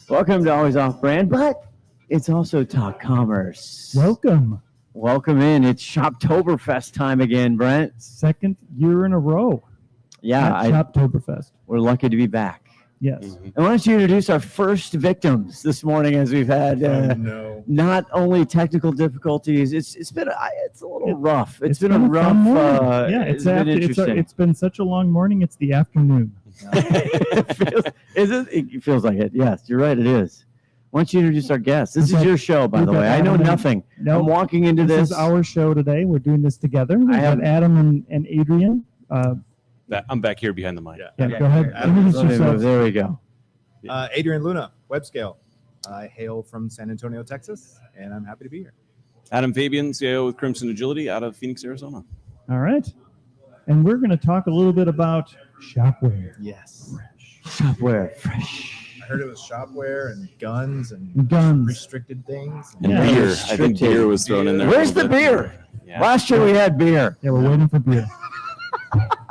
Welcome to Always Off Brand, but it's also Talk Commerce. Welcome. Welcome in. It's Shoptoberfest time again, Brent. Second year in a row. Yeah, Shoptoberfest. We're lucky to be back. Yes. And why don't you introduce our first victims this morning, as we've had not only technical difficulties. It's been it's a little rough. It's been a rough. It's been interesting. it's been such a long morning. It's the afternoon. It feels like it. Yes, you're right. It is. Why don't you introduce our guest? This is your show, by the way. I know nothing. I'm walking into this. This is our show today. We're doing this together. We have Adam and Adrian. I'm back here behind the mic. Go ahead. Introduce yourself. There we go. Adrian Luna, Webscale. I hail from San Antonio, Texas, and I'm happy to be here. Adam Fabian, CIO with Crimson Agility out of Phoenix, Arizona. All right. And we're going to talk a little bit about Shopware. Yes. Shopware. Fresh. I heard it was Shopware and guns and restricted things. And beer. I think beer was thrown in there. Where's the beer? Yeah. Last year we had beer. Yeah, we're waiting for beer.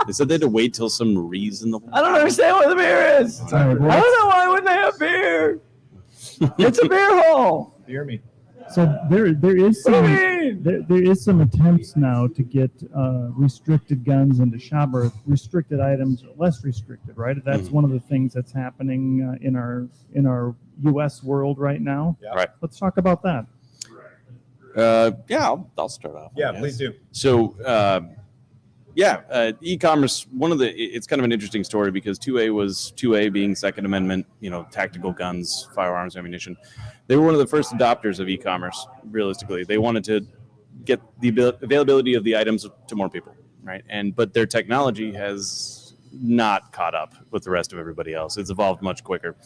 They said they had to wait till some reason. I don't understand what the beer is. I don't know why wouldn't they have beer. It's a beer hall. Beer me. So there is some attempts now to get restricted guns into shop, or restricted items less restricted, right? That's one of the things that's happening in our U.S. world right now. Yeah. Right. Let's talk about that. I'll start off. Yeah, please do. So, e-commerce. It's kind of an interesting story because 2A being Second Amendment, tactical guns, firearms, ammunition. They were one of the first adopters of e-commerce. Realistically, they wanted to get the availability of the items to more people, right? But their technology has not caught up with the rest of everybody else. It's evolved much quicker.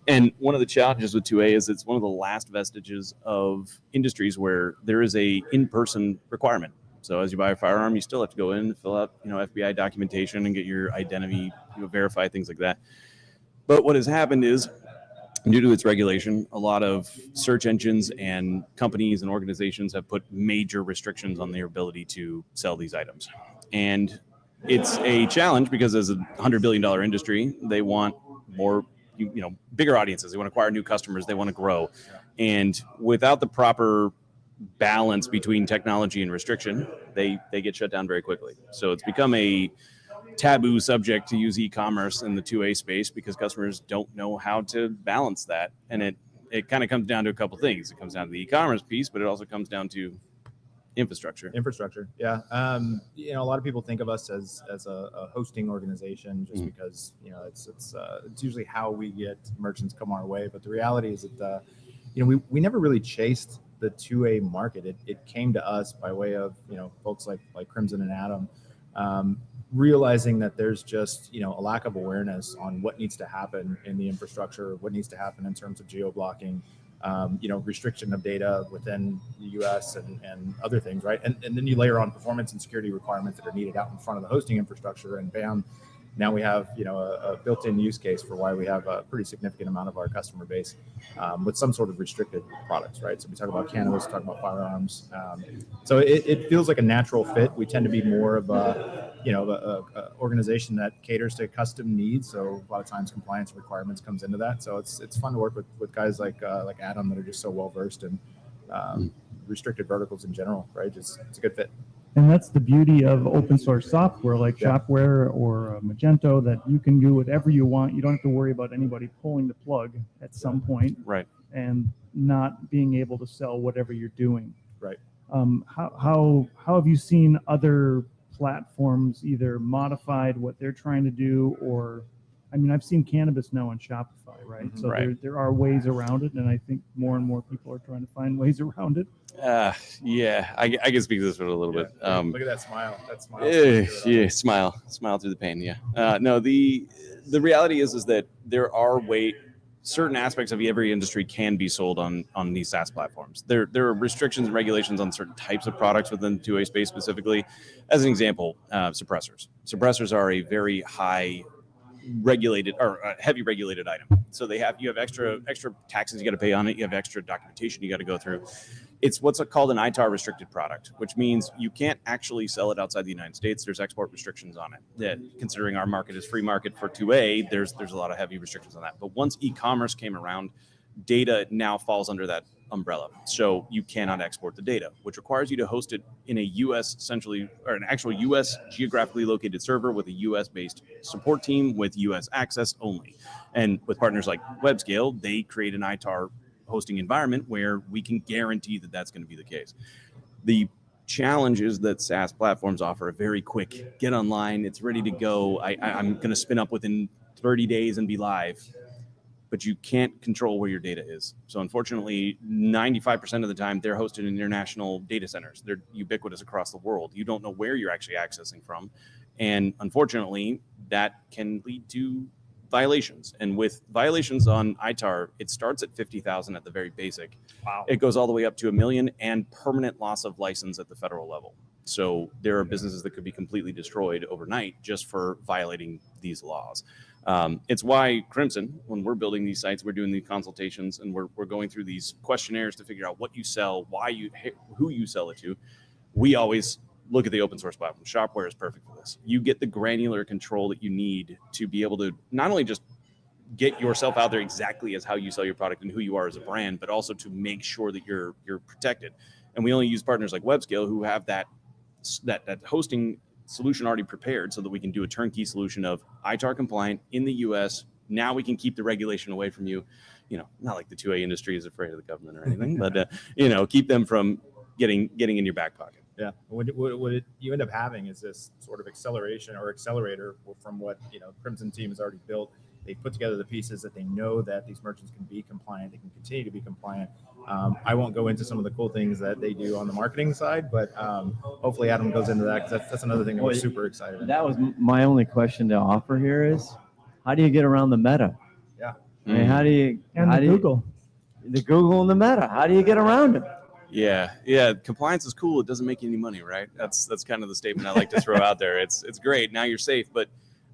And one of the challenges with 2A is it's one of the last vestiges of industries where there is a in-person requirement. So as you buy a firearm, you still have to go in, fill out, FBI documentation and get your identity, verify things like that. But what has happened is, due to its regulation, a lot of search engines and companies and organizations have put major restrictions on their ability to sell these items. And it's a challenge because as a $100 billion industry, they want more, bigger audiences. They want to acquire new customers. They want to grow. And without the proper balance between technology and restriction, they get shut down very quickly. So it's become a taboo subject to use e-commerce in the 2A space because customers don't know how to balance that. And it kind of comes down to a couple things. It comes down to the e-commerce piece, but it also comes down to infrastructure. Yeah. A lot of people think of us as a hosting organization just because it's usually how we get merchants come our way. But the reality is that we never really chased the 2A market. It came to us by way of folks like Crimson and Adam, realizing that there's just a lack of awareness on what needs to happen in the infrastructure, what needs to happen in terms of geo-blocking, restriction of data within the US and other things, right? And then you layer on performance and security requirements that are needed out in front of the hosting infrastructure, and bam, now we have a built-in use case for why we have a pretty significant amount of our customer base with some sort of restricted products, right? So we talk about cannabis, talk about firearms. So it feels like a natural fit. We tend to be more of a organization that caters to custom needs. So a lot of times compliance requirements comes into that. So it's fun to work with guys like Adam that are just so well versed in restricted verticals in general, right? It's a good fit. And that's the beauty of open source software like Shopware or Magento, that you can do whatever you want. You don't have to worry about anybody pulling the plug at some point, right? And not being able to sell whatever you're doing, right? How have you seen other platforms either modified what they're trying to do, or I've seen cannabis now on Shopify, right? Mm-hmm. So there are ways around it, and I think more and more people are trying to find ways around it. I can speak to this one a little bit. Look at that smile. That smile. Smile through the pain. Yeah. No, the reality is that there are certain aspects of every industry can be sold on these SaaS platforms. There are restrictions and regulations on certain types of products within the 2A space specifically. As an example, suppressors. Suppressors are a very high regulated or heavy regulated item. So you have extra taxes you got to pay on it. You have extra documentation you got to go through. It's what's called an ITAR restricted product, which means you can't actually sell it outside the United States. There's export restrictions on it. That, considering our market is free market for 2A, there's a lot of heavy restrictions on that. But once e-commerce came around, data now falls under that umbrella. So you cannot export the data, which requires you to host it in a U.S. centrally, or an actual U.S. geographically located server with a U.S.-based support team with U.S. access only. And with partners like Webscale, they create an ITAR hosting environment where we can guarantee that that's going to be the case. The challenge is that SaaS platforms offer a very quick get online, it's ready to go. I'm going to spin up within 30 days and be live. But you can't control where your data is. So unfortunately, 95% of the time, they're hosted in international data centers. They're ubiquitous across the world. You don't know where you're actually accessing from. And unfortunately, that can lead to violations. And with violations on ITAR, it starts at 50,000 at the very basic. Wow. It goes all the way up to $1 million and permanent loss of license at the federal level. So there are businesses that could be completely destroyed overnight just for violating these laws. It's why Crimson, when we're building these sites, we're doing the consultations and we're going through these questionnaires to figure out what you sell, who you sell it to. We always look at the open source platform. Shopware is perfect for this. You get the granular control that you need to be able to not only just get yourself out there exactly as how you sell your product and who you are as a brand, but also to make sure that you're protected. And we only use partners like Webscale who have that hosting solution already prepared so that we can do a turnkey solution of ITAR compliant in the US. Now we can keep the regulation away from you. Not like the 2A industry is afraid of the government or anything, but keep them from getting in your back pocket. Yeah. What you end up having is this sort of acceleration or accelerator from what Crimson team has already built. They put together the pieces that they know that these merchants can be compliant. They can continue to be compliant. I won't go into some of the cool things that they do on the marketing side, but hopefully Adam goes into that because that's another thing that we're super excited about. That was my only question to offer here is, how do you get around the meta? Yeah. I mean, how do you Google. The Google and the meta, how do you get around it? Yeah. Compliance is cool. It doesn't make you any money, right? That's kind of the statement I like to throw out there. It's great. Now you're safe, but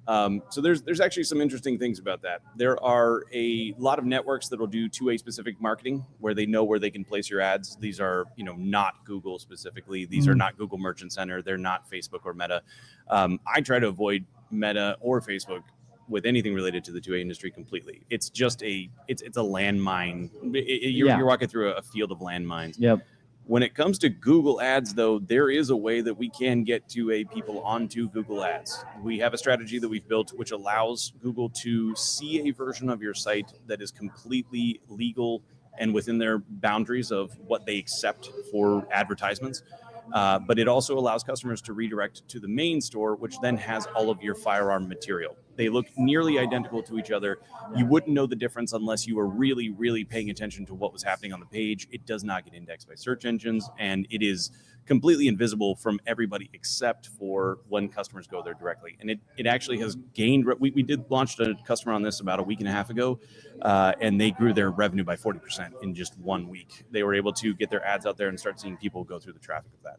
so there's actually some interesting things about that. There are a lot of networks that will do 2A specific marketing where they know where they can place your ads. These are, not Google specifically. These are not Google Merchant Center. They're not Facebook or Meta. I try to avoid Meta or Facebook with anything related to the 2A industry completely. It's just it's a landmine. You're walking through a field of landmines. Yep. When it comes to Google Ads, though, there is a way that we can get 2A people onto Google Ads. We have a strategy that we've built which allows Google to see a version of your site that is completely legal and within their boundaries of what they accept for advertisements. But it also allows customers to redirect to the main store, which then has all of your firearm material. They look nearly identical to each other. You wouldn't know the difference unless you were really, really paying attention to what was happening on the page. It does not get indexed by search engines, and it is completely invisible from everybody except for when customers go there directly. And it actually has gained. We did launch a customer on this about a week and a half ago, and they grew their revenue by 40% in just 1 week. They were able to get their ads out there and start seeing people go through the traffic of that.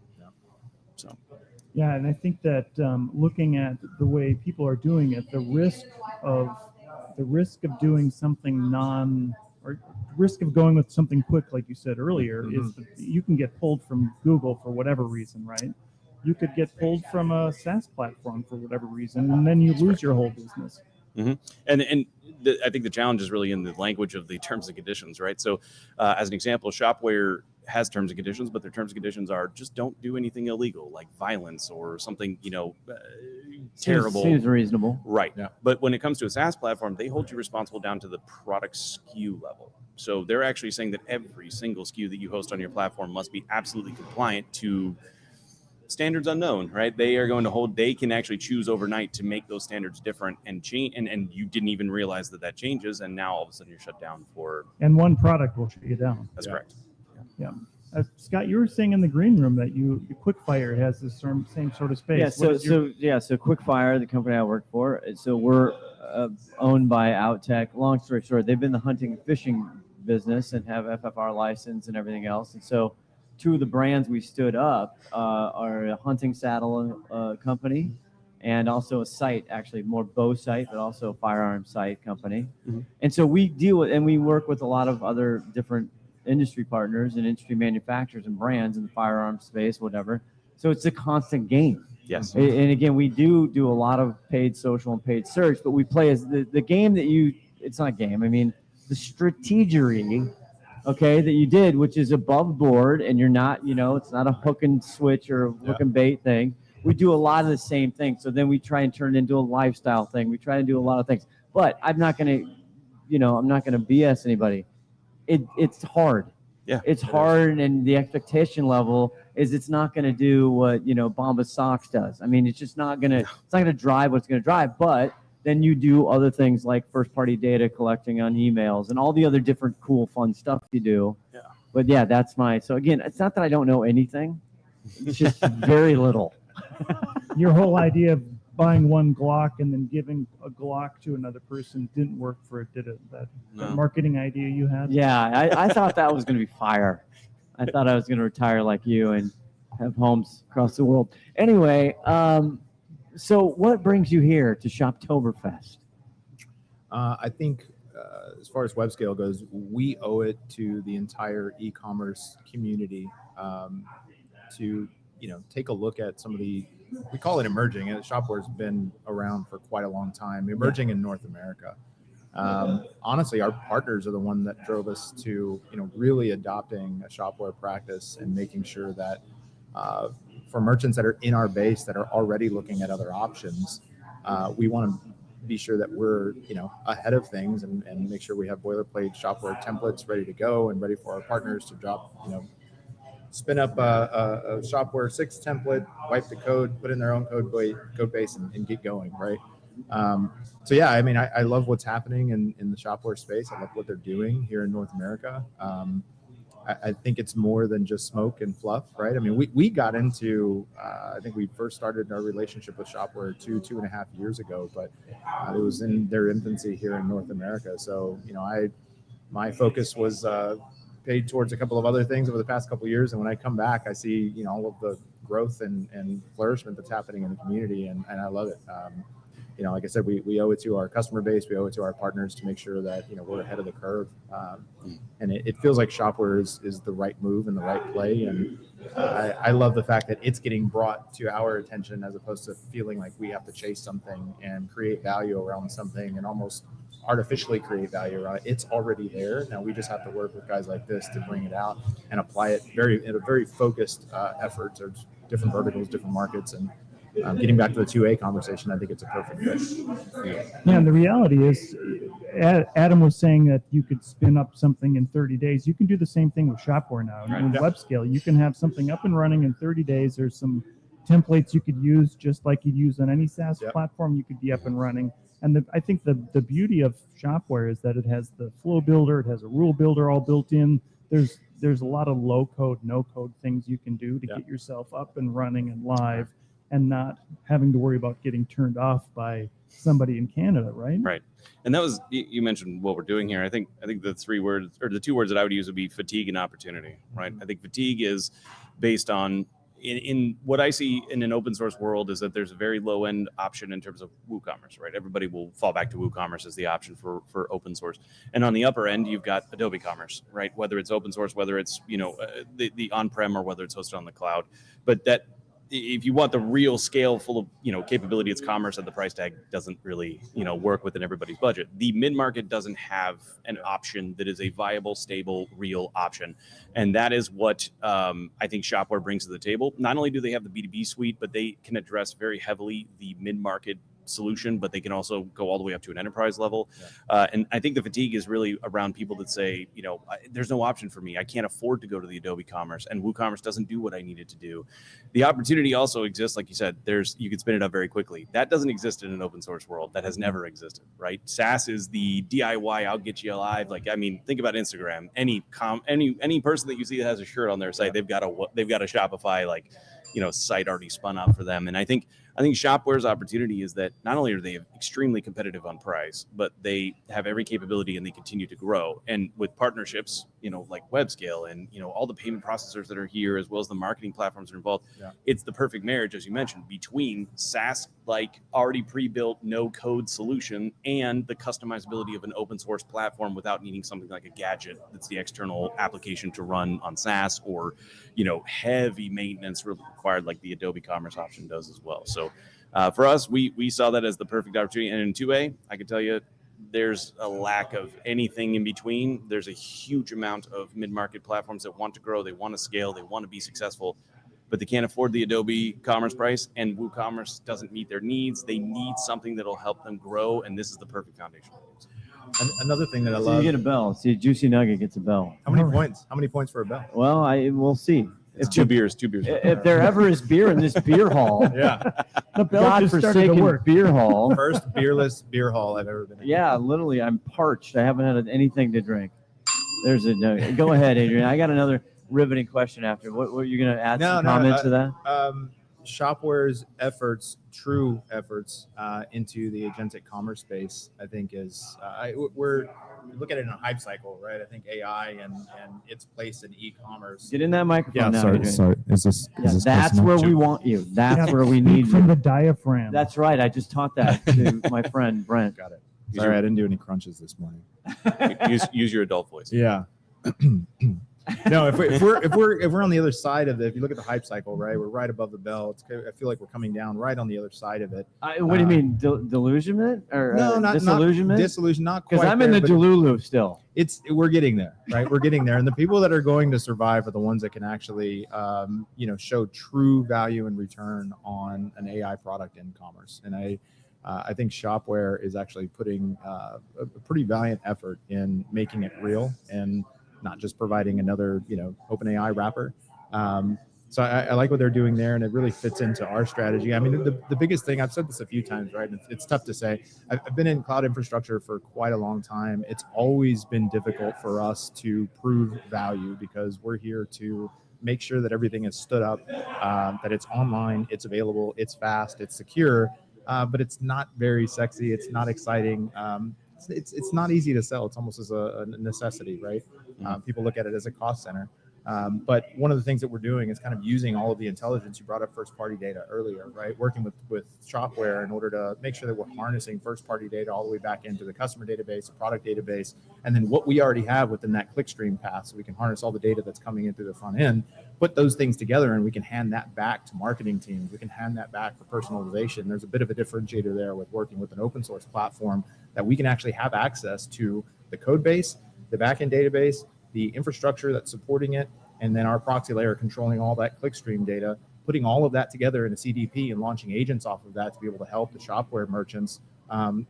So. Yeah, and I think that looking at the way people are doing it, the risk of doing something risk of going with something quick, like you said earlier, is that you can get pulled from Google for whatever reason, right? You could get pulled from a SaaS platform for whatever reason, and then you lose your whole business. Mm-hmm. And I think the challenge is really in the language of the terms and conditions, right? So as an example, Shopware has terms and conditions, but their terms and conditions are just don't do anything illegal like violence or something, terrible. Seems reasonable. Right. Yeah. But when it comes to a SaaS platform, they hold you responsible down to the product SKU level. So they're actually saying that every single SKU that you host on your platform must be absolutely compliant to standards unknown, right? They can actually choose overnight to make those standards different and change. And you didn't even realize that changes. And now all of a sudden you're shut down and one product will shut you down. That's correct. Yeah. Scott, you were saying in the green room that QUICKFIRE has the same sort of space. Yeah. So QUICKFIRE, the company I work for, so we're owned by Outtech. Long story short, they've been in the hunting and fishing business and have FFR license and everything else. And so two of the brands we stood up are a hunting saddle company and also a site, actually more bow site, but also a firearm site company. Mm-hmm. And so we we work with a lot of other different industry partners and industry manufacturers and brands in the firearm space, whatever. So it's a constant game. Yes. And again, we do a lot of paid social and paid search, but we play as the game that it's not a game. I mean, the strategery, okay, that you did, which is above board, and you're not, it's not a hook and switch or hook and bait thing. We do a lot of the same thing. So then we try and turn it into a lifestyle thing. We try to do a lot of things. But I'm not going to BS anybody. It's hard. Yeah, it's hard, and the expectation level is it's not going to do what Bombas Socks does. I mean, it's just not going to. It's not going to drive what's going to drive. But then you do other things like first-party data collecting on emails and all the other different cool, fun stuff you do. Yeah. But yeah, that's so again, it's not that I don't know anything. It's just very little. Your whole idea of buying one Glock and then giving a Glock to another person didn't work for it, did it? That marketing idea you had? Yeah, I thought that was going to be fire. I thought I was going to retire like you and have homes across the world. Anyway, so what brings you here to Shoptoberfest? I think as far as Webscale goes, we owe it to the entire e-commerce community to take a look at some of the, we call it emerging, and Shopware's been around for quite a long time, emerging in North America. Honestly, our partners are the one that drove us to, really adopting a Shopware practice and making sure that for merchants that are in our base that are already looking at other options, we want to be sure that we're, ahead of things and make sure we have boilerplate Shopware templates ready to go and ready for our partners to drop, spin up a Shopware 6 template, wipe the code, put in their own code base and get going, right? So yeah, I mean, I love what's happening in the Shopware space. I love what they're doing here in North America. I think it's more than just smoke and fluff, right? I mean, we got into, I think we first started our relationship with Shopware 2.5 years ago, but it was in their infancy here in North America. So, my focus was paid towards a couple of other things over the past couple of years. And when I come back, I see, all of the growth and flourishment that's happening in the community. And I love it. Like I said, we owe it to our customer base. We owe it to our partners to make sure that, we're ahead of the curve. And it feels like Shopware is the right move and the right play. And I love the fact that it's getting brought to our attention as opposed to feeling like we have to chase something and create value around something and almost artificially create value around it. It's already there. Now we just have to work with guys like this to bring it out and apply it in a very focused effort. There's different verticals, different markets, and getting back to the 2A conversation, I think it's a perfect fit. Yeah, and the reality is, Adam was saying that you could spin up something in 30 days. You can do the same thing with Shopware now. Right. In Webscale, you can have something up and running in 30 days. There's some templates you could use just like you'd use on any SaaS platform. You could be up and running. And I think the beauty of Shopware is that it has the flow builder, it has a rule builder all built in. There's a lot of low code, no code things you can do to get yourself up and running and live and not having to worry about getting turned off by somebody in Canada, right? Right. And that was, you mentioned what we're doing here. I think the 3 words or the 2 words that I would use would be fatigue and opportunity, right? I think fatigue is based on in what I see in an open source world is that there's a very low end option in terms of WooCommerce, right? Everybody will fall back to WooCommerce as the option for open source. And on the upper end, you've got Adobe Commerce, right? Whether it's open source, whether it's, the on-prem or whether it's hosted on the cloud. But that if you want the real scale full of, capability, it's commerce at the price tag doesn't really, work within everybody's budget. The mid-market doesn't have an option that is a viable, stable, real option. And that is what I think Shopware brings to the table. Not only do they have the B2B suite, but they can address very heavily the mid-market solution, but they can also go all the way up to an enterprise level. And I think the fatigue is really around people that say, there's no option for me. I can't afford to go to the Adobe Commerce, and WooCommerce doesn't do what I need it to do. The opportunity also exists, like you said, you can spin it up very quickly. That doesn't exist in an open source world. That has never existed, right? SaaS is the DIY, I'll get you alive. Think about Instagram. Any person that you see that has a shirt on their site, they've got a Shopify site already spun up for them. And I think Shopware's opportunity is that not only are they extremely competitive on price, but they have every capability and they continue to grow. And with partnerships, like Webscale and, all the payment processors that are here, as well as the marketing platforms that are involved, it's the perfect marriage, as you mentioned, between SaaS-like already pre-built no code solution and the customizability of an open source platform without needing something like a gadget that's the external application to run on SaaS or, heavy maintenance required like the Adobe Commerce option does as well. So for us, we saw that as the perfect opportunity. And in 2A, I can tell you, there's a lack of anything in between. There's a huge amount of mid-market platforms that want to grow, they want to scale, they want to be successful, but they can't afford the Adobe Commerce price, and WooCommerce doesn't meet their needs. They need something that'll help them grow, and this is the perfect foundation. Another thing that I So love. you get a bell. See, Juicy Nugget gets a bell. How many points? How many points for a bell? Well, we'll see. It's two beers. If there ever is beer in this beer hall, Yeah. The bell just started to godforsaken work. beer hall. First beerless beer hall I've ever been in. Yeah, literally, I'm parched. I haven't had anything to drink. There's a no. Go ahead, Adrian. I got another riveting question after. What were you going to add some comments to that? Shopware's true efforts into the agentic commerce space, I think is we look at it in a hype cycle, right? I think AI and its place in e-commerce. Get in that microphone now, Adrian. Sorry. Is this That's where we want you. That's where we need from you. the diaphragm. That's right. I just taught that to my friend Brent. Got it. Sorry, I didn't do any crunches this morning. Use your adult voice. Yeah. No, if we're on the other side of it, if you look at the hype cycle, right, we're right above the bell. I feel like we're coming down right on the other side of it. What do you mean, delusionment or not disillusionment? Disillusion, not quite. Because I'm in the but Delulu still. we're getting there, right? We're getting there, and the people that are going to survive are the ones that can actually, show true value and return on an AI product in commerce. And I think Shopware is actually putting a pretty valiant effort in making it real and not just providing another, OpenAI wrapper. So I like what they're doing there, and it really fits into our strategy. I mean, the biggest thing, I've said this a few times, right? And it's tough to say. I've been in cloud infrastructure for quite a long time. It's always been difficult for us to prove value because we're here to make sure that everything is stood up, that it's online, it's available, it's fast, it's secure, but it's not very sexy. It's not exciting. It's not easy to sell. It's almost as a necessity, right? People look at it as a cost center. But one of the things that we're doing is kind of using all of the intelligence. You brought up first-party data earlier, right? Working with Shopware in order to make sure that we're harnessing first-party data all the way back into the customer database, the product database, and then what we already have within that clickstream path, so we can harness all the data that's coming in through the front end, put those things together, and we can hand that back to marketing teams. We can hand that back for personalization. There's a bit of a differentiator there with working with an open source platform that we can actually have access to the code base, the backend database, the infrastructure that's supporting it, and then our proxy layer controlling all that clickstream data, putting all of that together in a CDP and launching agents off of that to be able to help the Shopware merchants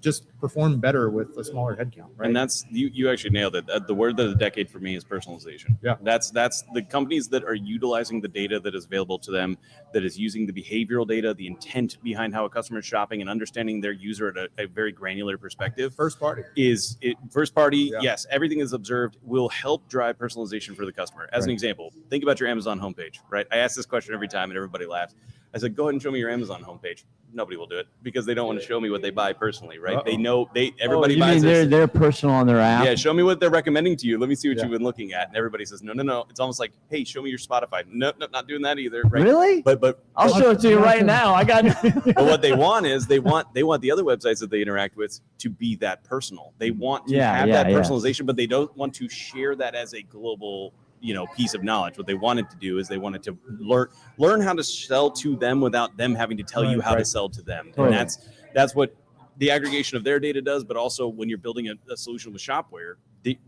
just perform better with a smaller headcount, right? And that's you actually nailed it. The word of the decade for me is personalization. Yeah. That's the companies that are utilizing the data that is available to them, that is using the behavioral data, the intent behind how a customer is shopping, and understanding their user at a very granular perspective. First party. Yes, everything is observed will help drive personalization for the customer. As an example, think about your Amazon homepage, right? I ask this question every time and everybody laughs. I said, go ahead and show me your Amazon homepage. Nobody will do it because they don't want to show me what they buy personally, right? Uh-oh. They know everybody you buys mean this. they're personal on their app? Yeah, show me what they're recommending to you. Let me see what you've been looking at. And everybody says, no. It's almost like, hey, show me your Spotify. No, not doing that either. Right? Really? But I'll show it to you right now. I got. but what they want is they want the other websites that they interact with to be that personal. They want to have that personalization, but they don't want to share that as a global piece of knowledge. What they wanted to do is they wanted to learn how to sell to them without them having to tell you how to sell to them. Totally. And that's what the aggregation of their data does, but also when you're building a solution with Shopware,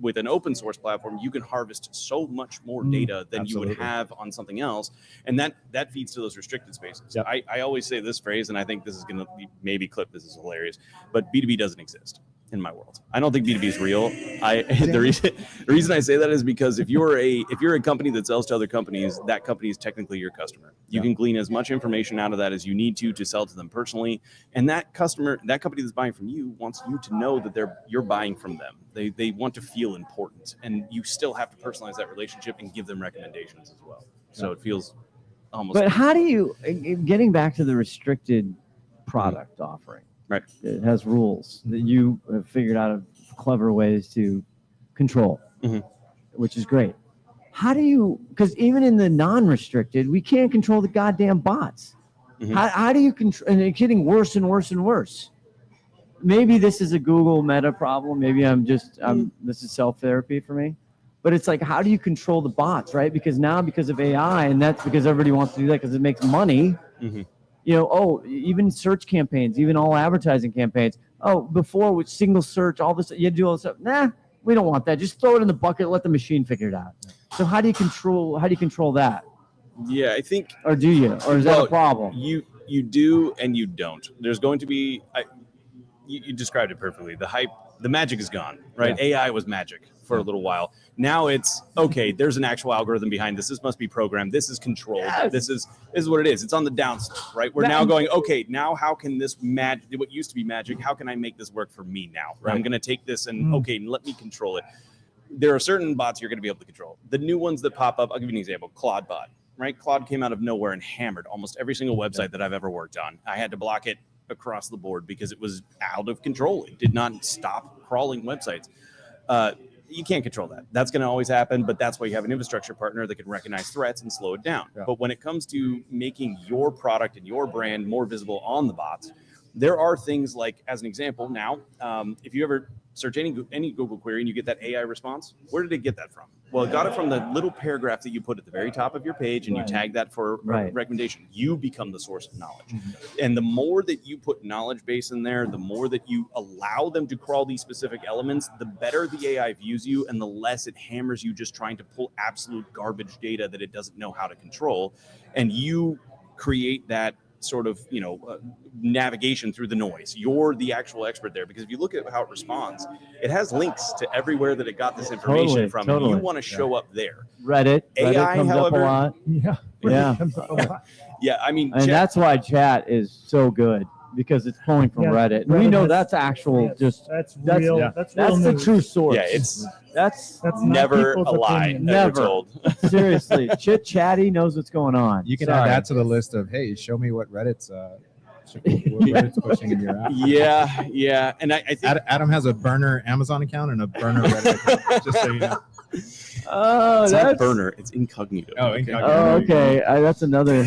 with an open source platform, you can harvest so much more data than you would have on something else. And that feeds to those restricted spaces. Yep. I always say this phrase, and I think this is going to maybe clip, this is hilarious, but B2B doesn't exist in my world. I don't think B2B is real. The reason I say that is because if you're a company that sells to other companies, that company is technically your customer. You can glean as much information out of that as you need to sell to them personally. And that company that's buying from you wants you to know that you're buying from them. They want to feel important, and you still have to personalize that relationship and give them recommendations as well. So it feels almost. But how do you, getting back to the restricted product offering? Right. It has rules that you have figured out clever ways to control, which is great. How do you, because even in the non-restricted, we can't control the goddamn bots. How do you control, and it's getting worse and worse and worse. Maybe this is a Google Meta problem. Maybe this is self-therapy for me. But it's like, how do you control the bots, right? Because now, because of AI, and that's because everybody wants to do that because it makes money. Even search campaigns, even all advertising campaigns. Before with single search, all this, you do all this stuff. Nah, we don't want that. Just throw it in the bucket, let the machine figure it out. So how do you control that? Yeah, I think. Or do you? Or is that a problem? You do and you don't. There's going to be. You described it perfectly. The hype, the magic is gone, right? Yeah. AI was magic for a little while. Now it's okay. There's an actual algorithm behind this. This must be programmed. This is controlled. Yes. This is what it is. It's on the downslope, right? We're now going, okay, now how can this magic, what used to be magic, how can I make this work for me now? Right. I'm going to take this and let me control it. There are certain bots you're going to be able to control. The new ones that pop up, I'll give you an example. Claude bot, right? Claude came out of nowhere and hammered almost every single website that I've ever worked on. I had to block it across the board because it was out of control. It did not stop crawling websites. You can't control that. That's going to always happen, but that's why you have an infrastructure partner that can recognize threats and slow it down. Yeah. But when it comes to making your product and your brand more visible on the bots, there are things like, as an example, now, if you ever search any Google query and you get that AI response, where did it get that from? Well, it got it from the little paragraph that you put at the very top of your page, and you tag that for recommendation. You become the source of knowledge. And the more that you put knowledge base in there, the more that you allow them to crawl these specific elements, the better the AI views you and the less it hammers you just trying to pull absolute garbage data that it doesn't know how to control. And you create that sort of navigation through the noise. You're the actual expert there, because if you look at how it responds, it has links to everywhere that it got this information from. Totally. And you want to show up there. Reddit comes however, up a lot. Yeah, I mean, and that's why chat is so good, because it's pulling from Reddit. And we know that's actual. That's real. Yeah. That's the true source. Yeah, that's never a lie. Opinion. Never told. Seriously, Chit Chatty knows what's going on. You can add that to the list of, hey, show me what Reddit's pushing in your app. Yeah. And I think Adam has a burner Amazon account and a burner Reddit account, just so you know. Oh, it's that's not burner. It's incognito. Oh, incognito. Oh, okay. That's another.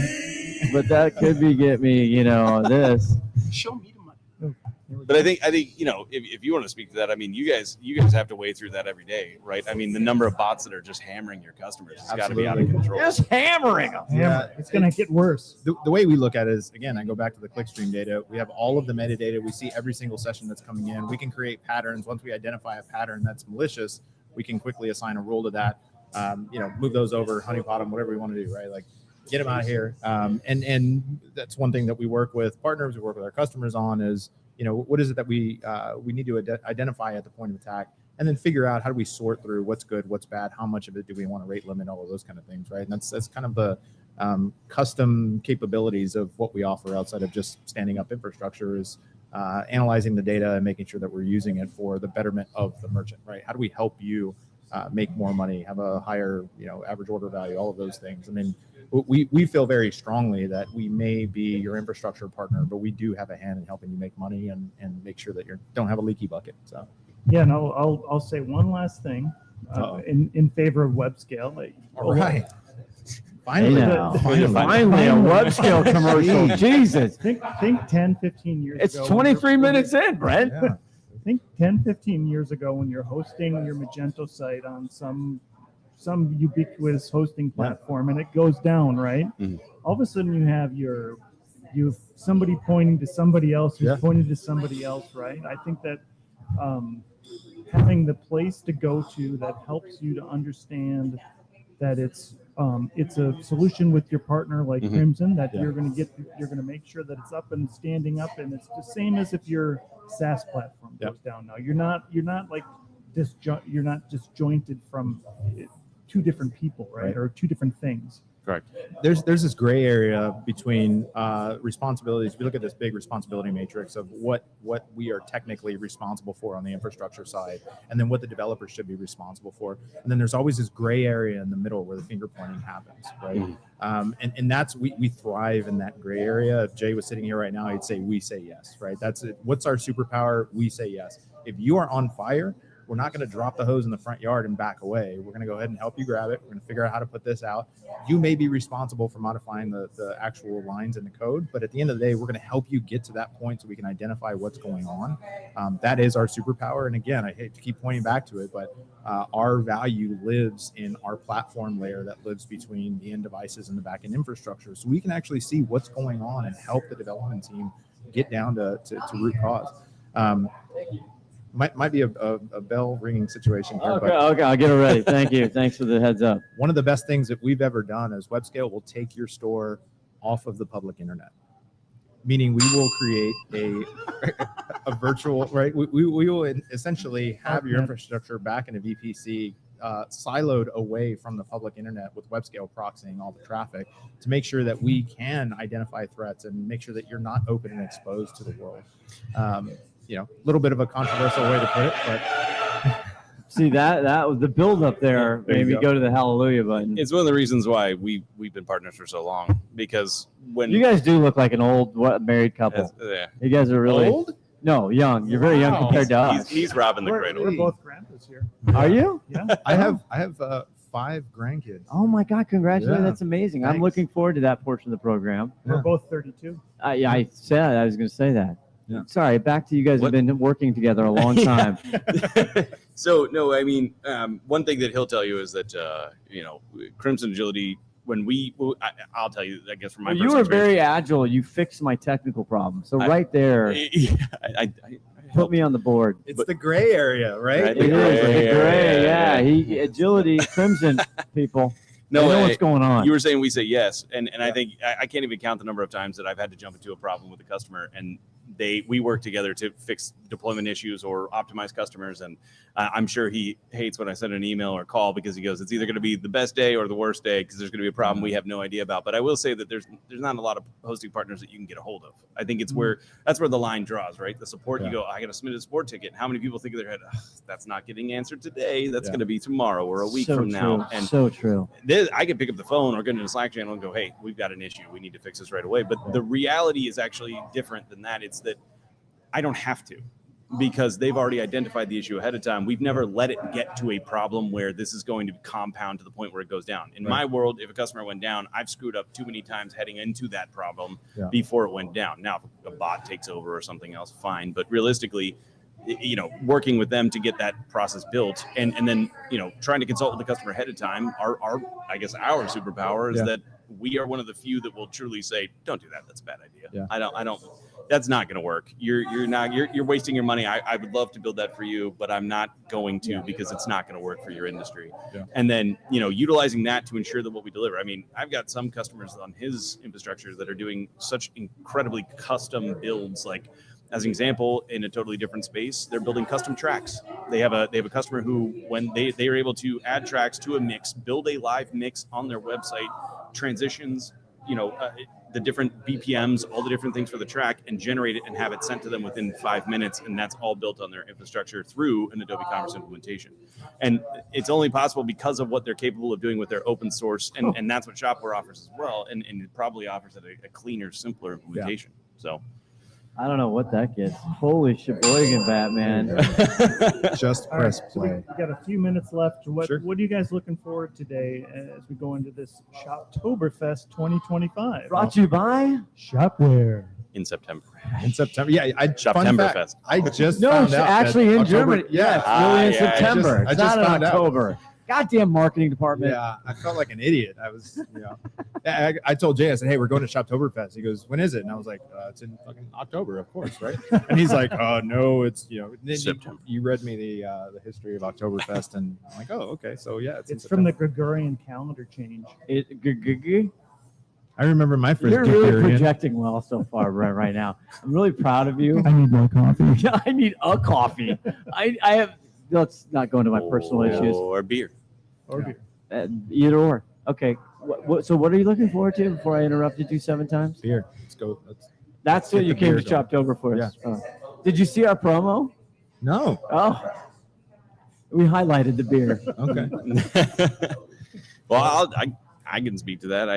But that could be get me. This. Show me the money. But I think if you want to speak to that, I mean, you guys have to wade through that every day, right? I mean, the number of bots that are just hammering your customers has got to be out of control. Just hammering them. Yeah, it's going to get worse. The way we look at it is, again, I go back to the clickstream data. We have all of the metadata. We see every single session that's coming in. We can create patterns. Once we identify a pattern that's malicious, we can quickly assign a rule to that. Move those over, honeypot them, whatever we want to do, right? Like, get them out of here. And that's one thing that we work with partners, we work with our customers on is, what is it that we need to identify at the point of attack, and then figure out how do we sort through what's good, what's bad, how much of it do we want to rate limit, all of those kind of things, right? And that's kind of the custom capabilities of what we offer outside of just standing up infrastructure is analyzing the data and making sure that we're using it for the betterment of the merchant, right? How do we help you make more money, have a higher, average order value, all of those things. I mean, we feel very strongly that we may be your infrastructure partner, but we do have a hand in helping you make money and make sure that you don't have a leaky bucket. So, yeah, no, I'll say one last thing in favor of Webscale. All right. Finally a Webscale commercial. Jesus. Think 10, 15 years it's ago. It's 23 minutes in, Brent. Yeah. I think 10, 15 years ago when you're hosting your Magento site on some ubiquitous hosting platform and it goes down, right? Mm-hmm. All of a sudden you have somebody pointing to somebody else who's pointing to somebody else, right? I think that having the place to go to that helps you to understand that it's a solution with your partner like Crimson that you're going to make sure that it's up and standing up, and it's the same as if your SaaS platform goes down. Now you're not disjointed from two different people, right? Or two different things. Correct. There's this gray area between responsibilities. We look at this big responsibility matrix of what we are technically responsible for on the infrastructure side, and then what the developers should be responsible for. And then there's always this gray area in the middle where the finger pointing happens, right? Mm-hmm. And that's we thrive in that gray area. If Jay was sitting here right now, he'd say we say yes, right? That's it. What's our superpower? We say yes. If you are on fire, we're not going to drop the hose in the front yard and back away. We're going to go ahead and help you grab it. We're going to figure out how to put this out. You may be responsible for modifying the actual lines in the code, but at the end of the day, we're going to help you get to that point so we can identify what's going on. That is our superpower. And again, I hate to keep pointing back to it, but our value lives in our platform layer that lives between the end devices and the back end infrastructure. So we can actually see what's going on and help the development team get down to root cause. Might be a bell ringing situation here. Okay, I'll get it ready. Thank you. Thanks for the heads up. One of the best things that we've ever done is Webscale will take your store off of the public internet. Meaning we will create a virtual, right? We will essentially have your infrastructure back in a VPC siloed away from the public internet with Webscale proxying all the traffic to make sure that we can identify threats and make sure that you're not open and exposed to the world. A little bit of a controversial way to put it, but see that was the build up there. There you Maybe go to the hallelujah button. It's one of the reasons why we've been partners for so long, because when You guys do look like an old married couple. yeah, You guys are really old? No, young. You're very young Wow. compared to us. he's robbing the We're cradle. both grandpas here. Are you? Yeah. I have 5 grandkids. Oh my God! Congratulations. Yeah. That's amazing. I'm Thanks. looking forward to that portion of the program. We're both 32. I said I was going to say that. Yeah. Sorry. Back to you guys. What? Have been working together a long time. So no, I mean, one thing that he'll tell you is that Crimson Agility. I'll tell you, I guess from my Well, you personal were very agile. You fixed my technical problem. So right there, I put me on the board. It's the gray area, right? Right. It is the Yeah, gray. yeah, Yeah. Agility, Crimson people. No, they know what's going on. You were saying we say yes, and I think I can't even count the number of times that I've had to jump into a problem with a customer, and we work together to fix deployment issues or optimize customers. And I'm sure he hates when I send an email or call, because he goes, it's either going to be the best day or the worst day, because there's going to be a problem we have no idea about. But I will say that there's not a lot of hosting partners that you can get a hold of. I think it's that's where the line draws, right? The support, you go, I got to submit a support ticket. How many people think in their head, that's not getting answered today. That's going to be tomorrow or a week so from true. now. And so true. I can pick up the phone or get in a Slack channel and go, hey, we've got an issue. We need to fix this right away. But the reality is actually different than that. It's that I don't have to, because they've already identified the issue ahead of time. We've never let it get to a problem where this is going to compound to the point where it goes down. In my world, if a customer went down, I've screwed up too many times heading into that problem before it went down. Now, if a bot takes over or something else, fine. But realistically, working with them to get that process built and then, trying to consult with the customer ahead of time, our superpower is that we are one of the few that will truly say, don't do that. That's a bad idea. Yeah. I don't, that's not going to work. You're wasting your money. I would love to build that for you, but I'm not going to, because it's not going to work for your industry. Yeah. And then, utilizing that to ensure that what we deliver. I mean, I've got some customers on his infrastructure that are doing such incredibly custom builds, like, as an example, in a totally different space, they're building custom tracks. They have a customer who, when they are able to add tracks to a mix, build a live mix on their website, transitions, the different BPMs, all the different things for the track, and generate it and have it sent to them within 5 minutes. And that's all built on their infrastructure through an Adobe Commerce implementation. And it's only possible because of what they're capable of doing with their open source. And that's what Shopware offers as well. And it probably offers a cleaner, simpler implementation. So I don't know what that gets. Holy sheboygan, Batman. Just All right, press so play. we got a few minutes left. What Sure. are you guys looking forward today as we go into this Shoptoberfest 2025? Brought to you by? Shopware. in September. In September. Yeah, Shoptoberfest. I just No, found out actually that in October- Germany. Yeah, it's really in yeah, I September. I It's just not in found out. October. Goddamn marketing department. Yeah, I felt like an idiot. I was, I told Jay, I said, hey, we're going to Shoptoberfest. He goes, when is it? And I was like, it's in fucking October, of course, right? And he's like, no, it's, then September. you read me the history of Oktoberfest, and I'm like, oh, okay, so yeah, in It's from the September. Gregorian calendar change. I remember my first You're really Gregorian. projecting well so far right now. I'm really proud of you. I need more coffee. Yeah, I need a coffee. I have. Let's not go into my personal issues. Or beer. Or beer. Either or. Okay. So what are you looking forward to before I interrupted you 7 times? Beer. Let's go. That's what get you the came to beer going. Shoptober for. Yeah. Oh. Did you see our promo? No. Oh. We highlighted the beer. Okay. Well, I can speak to that.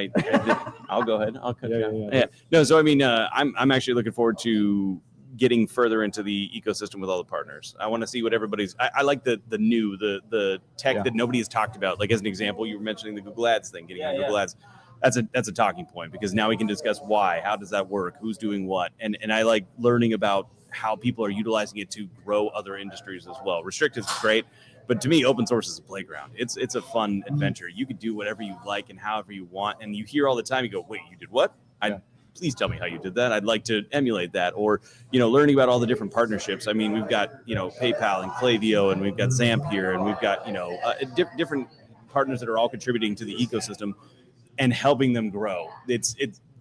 I'll go ahead. I'll cut you off. Yeah. No, so I mean, I'm actually looking forward to getting further into the ecosystem with all the partners. I want to see what everybody's. I like the tech that nobody has talked about. Like as an example, you were mentioning the Google Ads thing, getting on Google Ads. That's a talking point because now we can discuss why, how does that work, who's doing what, and I like learning about how people are utilizing it to grow other industries as well. Restricted is great, but to me, open source is a playground. It's a fun adventure. You can do whatever you like and however you want, and you hear all the time. You go, wait, you did what? Please tell me how you did that. I'd like to emulate that. Or, learning about all the different partnerships. I mean, we've got, PayPal and Klaviyo, and we've got Zapier, and we've got, different partners that are all contributing to the ecosystem and helping them grow. It's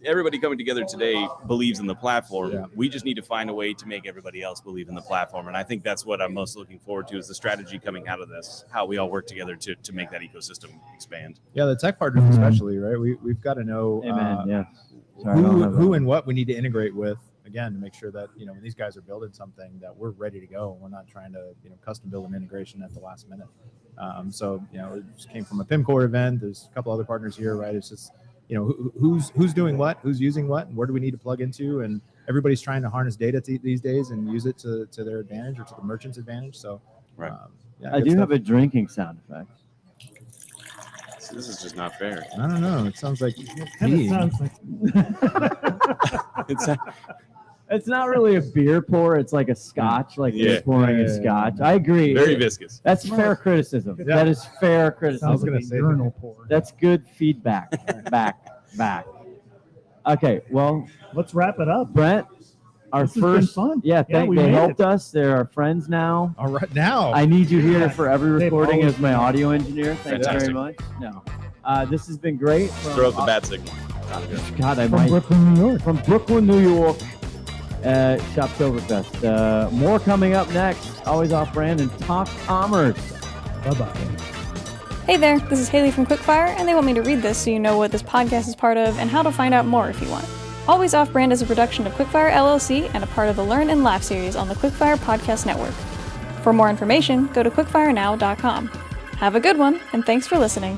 everybody coming together today believes in the platform. Yeah. We just need to find a way to make everybody else believe in the platform. And I think that's what I'm most looking forward to is the strategy coming out of this, how we all work together to make that ecosystem expand. Yeah, the tech partners especially, right? We've got to know who and what we need to integrate with, again, to make sure that, when these guys are building something that we're ready to go. We're not trying to, custom build an integration at the last minute. It just came from a PIMCore event. There's a couple other partners here, right? It's just, who's doing what, who's using what, and where do we need to plug into? And everybody's trying to harness data these days and use it to their advantage or to the merchant's advantage. So, right. I do have a drinking sound effect. This is just not fair. I don't know. It sounds like It sounds like It's not really a beer pour. It's like a scotch, like you're pouring a scotch. I agree. Very viscous. That's fair criticism. Yeah. That is fair criticism. I was going to say urinal pour. That's good feedback. back. Okay, well, let's wrap it up. Brent, our this first fun. Yeah, they helped us. They're our friends now. All right, now I need you here for every recording as my audio engineer. Thanks very much. No, this has been great. Throw up the bat signal. God, I from might. Brooklyn, New York. From Brooklyn, New York. Shoptoberfest. More coming up next. Always off-brand and talk commerce. Bye-bye. Hey there, this is Haley from Quickfire, and they want me to read this so you know what this podcast is part of and how to find out more if you want. Always Off-Brand is a production of Quickfire LLC and a part of the Learn and Laugh series on the Quickfire Podcast Network. For more information, go to quickfirenow.com. Have a good one, and thanks for listening.